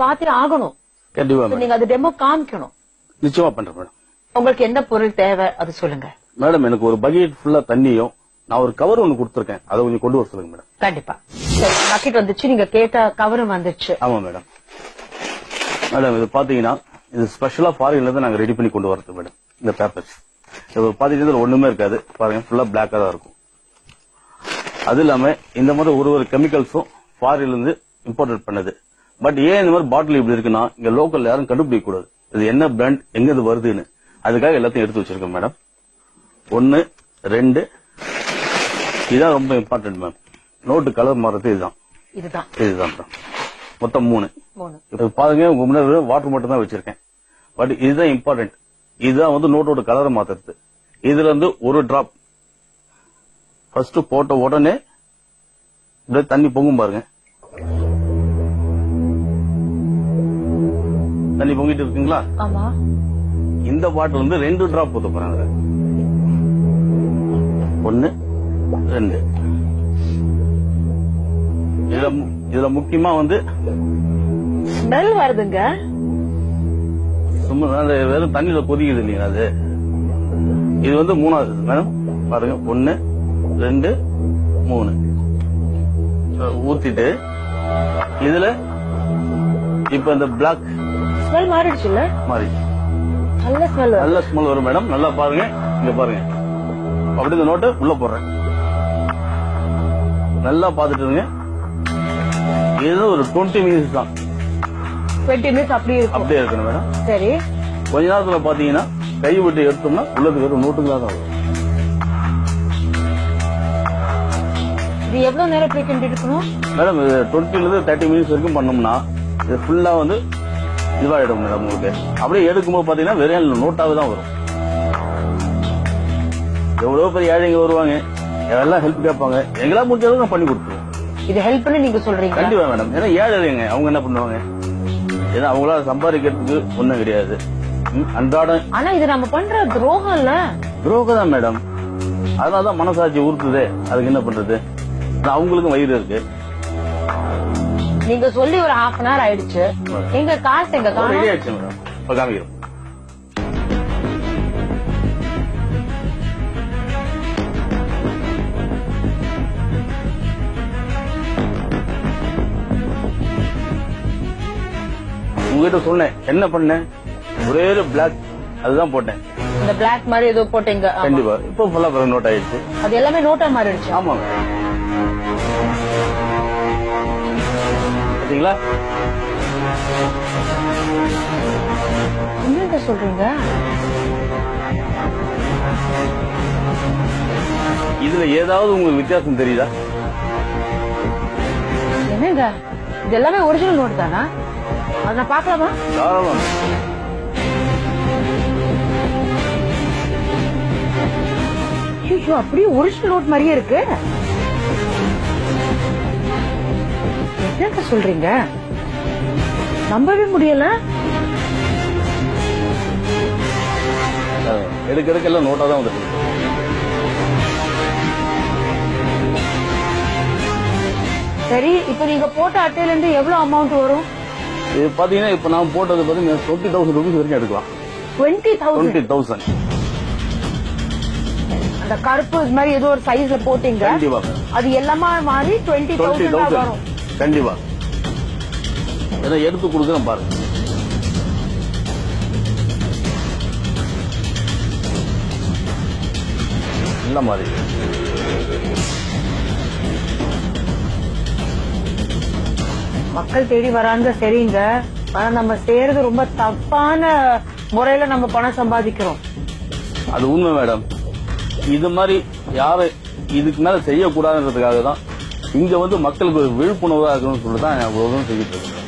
பாத்து ஆகணும். கண்டிப்பா நீங்க அது டெமோ காமிக்கணும். நிச்சயமா பண்றேன் மேடம். உங்களுக்கு என்ன பொருள் தேவை அது சொல்லுங்க மேடம். எனக்கு ஒரு பக்கெட் ஃபுல்லா தண்ணியும் நான் ஒரு கவர் ஒண்ணு கொடுத்துருக்கேன், அதை கொஞ்சம் கொண்டு வர சொல்லுங்க மேடம். கண்டிப்பா. சரி, பக்கெட் வந்துச்சு, நீங்க கேட்ட கவரும் வந்துச்சு. ஆமா மேடம். மேடம் இது பாத்தீங்கன்னா இது ஸ்பெஷலா ஃபாரின்ல இருந்து நாங்க ரெடி பண்ணி கொண்டு வரது மேடம். இந்த பேப்பர்ஸ் இது பாத்தீங்கன்னா ஒண்ணுமே இருக்காது பாருங்க, ஃபுல்லா பிளாக்கா தான் இருக்கும். அது இல்லாம இந்த மாதிரி ஒரு கெமிக்கல்ஸும் ஃபாரின்ல இருந்து இம்போர்ட் பண்ணது. பட் ஏன் இந்த மாதிரி பாட்டில் இப்படி இருக்குன்னா இங்க லோக்கல் யாரும் கண்டுபிடிக்க கூடாது இது என்ன பிராண்ட் எங்க இது வருதுன்னு. அதுக்காக எல்லாத்தையும் எடுத்து வச்சிருக்கேன் மேடம். 1 2 இதுதான் ரொம்ப இம்பார்ட்டன்ட் மேம். நோட்டு கலர் மாறது இதுதான் மேடம். மொத்தம் 3. இப்ப பாருங்க உங்க முன்னாடி வாட்டர் மட்டும் தான் வச்சிருக்கேன். பட் இதுதான் இம்பார்ட்டன்ட். இதுதான் வந்து நோட்டோட கலரை மாத்துறது. இதுல இருந்து ஒரு டிராப் ஃபர்ஸ்ட் போட்ட உடனே இப்படியே தண்ணி பொங்கும் பாருங்க. தண்ணி பொங்கிட்டு இருக்குங்களா? ஆமா. இந்த பாட்டில் வந்து 2 டிராப் ஊத்த போறாங்க. 1 2. இதுல முக்கியமா வந்து ஸ்மெல் வருதுங்க. சும்மா வெறும் தண்ணியில கொதிக்குது இல்லையா அது. இது வந்து 3வது மேடம். பாருங்க 1 2 3 ஊத்திட்டு இதுல இப்ப இந்த பிளாக் ஸ்மெல் மாறிடுச்சுல்ல? மாறி நல்ல ஸ்மெல் வரும் மேடம். நல்லா பாருங்க, இங்க பாருங்க. அப்படி இந்த நோட்டை உள்ள போடுறேன். நல்லா பாத்துட்டு இருங்க. இது ஒரு 20 மினிட்ஸ் தான். 20 மினிட்ஸ் அப்படியே இருக்கணும் மேடம். சரி. கொஞ்ச நேரத்துல பாத்தீங்கன்னா கை விட்டு எடுத்தோம்னா உள்ளது வெறும் நோட்டுங்களா தான் வரும். இது எவ்வளவு நேரம் ப்ரீகெண்ட் இருக்கணும் மேடம்? 20 ல இருந்து 30 மினிட்ஸ் வரைக்கும் பண்ணோம்னா இது ஃபுல்லா வந்து இதுவாயிடும் மேடம். உங்களுக்கு அப்படியே எடுக்கும்போது பாத்தீங்கன்னா வெறும் நோட்டாவே தான் வரும். எவ்வளவு பெரிய ஏழைங்க வருவாங்க, எல்லாம் ஹெல்ப் கேட்பாங்க. எங்களா முடிஞ்ச அளவுக்கு நான் பண்ணி கொடுத்துருவோம். இது ஹெல்ப்னு நீங்க சொல்றீங்க? கண்டிப்பா மேடம். ஏன்னா ஏழைங்க அவங்க என்ன பண்ணுவாங்க, ஏன்னா அவங்களால சம்பாதிக்கிறதுக்கு ஒண்ணும் கிடையாது அன்றாடம். ஆனா இது நம்ம பண்ற துரோகம் இல்ல? துரோகம் தான் மேடம். அதனாலதான் மனசாட்சி உறுத்துதே. அதுக்கு என்ன பண்றது, அவங்களுக்கும் வயிறு இருக்கு. நீங்க சொல்லி ஒரு half an hour ஆயிடுச்சு. எங்க காசு எங்க ஆயிடுச்சு மேடம். இப்ப காமிக்கிறோம். உங்ககிட்ட சொன்னேன் என்ன பண்ணேன், ஒரே ஒரு பிளாக் அதுதான் போட்டேன். இந்த பிளாக் மாதிரி ஏதோ போட்டீங்க. கண்டிப்பா. இப்ப ஃபுல்லா நோட் ஆயிடுச்சு. அது எல்லாமே நோட்டா மாறிடுச்சு. ஆமாங்க. பாத்தீங்களா? என்னங்க சொல்றீங்க? இதுல ஏதாவது உங்களுக்கு வித்தியாசம் தெரியுதா? என்னங்க இது எல்லாமே ஒரிஜினல் நோட் தானா? அத நான் பார்க்கலாமா? தாராளமா. ஐயோ, அப்படியே ஒரிஜினல் நோட் மாதிரியே இருக்கு. என்னங்க சொல்றீங்க? நம்பவே முடியல. எடுக்க எல்லாம் நோட்டா தான் வந்துருக்கு. சரி, இப்ப நீங்க போட்ட அட்டையில இருந்து எவ்வளவு அமௌண்ட் வரும்? இது பாத்தீங்கன்னா இப்ப நான் போட்டது பாத்தீங்கன்னா 20,000 ரூபீஸ் வரைக்கும் எடுக்கலாம். 20,000. அந்த கருப்பு மாதிரி ஏதோ ஒரு சைஸ்ல போட்டீங்க. கண்டிப்பா. அது எல்லாமே மாறி 20,000 வரும். கண்டிப்பா. ஏன்னா எடுத்து கொடுக்குறேன் பாருங்க. இல்ல மாதிரி மக்கள் தேடி வராங்க. சரிங்க, ஆனா நம்ம செய்யறது ரொம்ப தப்பான முறையில நம்ம பணம் சம்பாதிக்கிறோம். அது உண்மை மேடம். இது மாதிரி யாரை இதுக்கு மேல செய்யக்கூடாதுன்றதுக்காக தான் இங்க வந்து மக்களுக்கு ஒரு விழிப்புணர்வா இருக்கணும்னு சொல்லிட்டு தான் நான் அவ்வளவு செஞ்சுட்டு இருக்கேன்.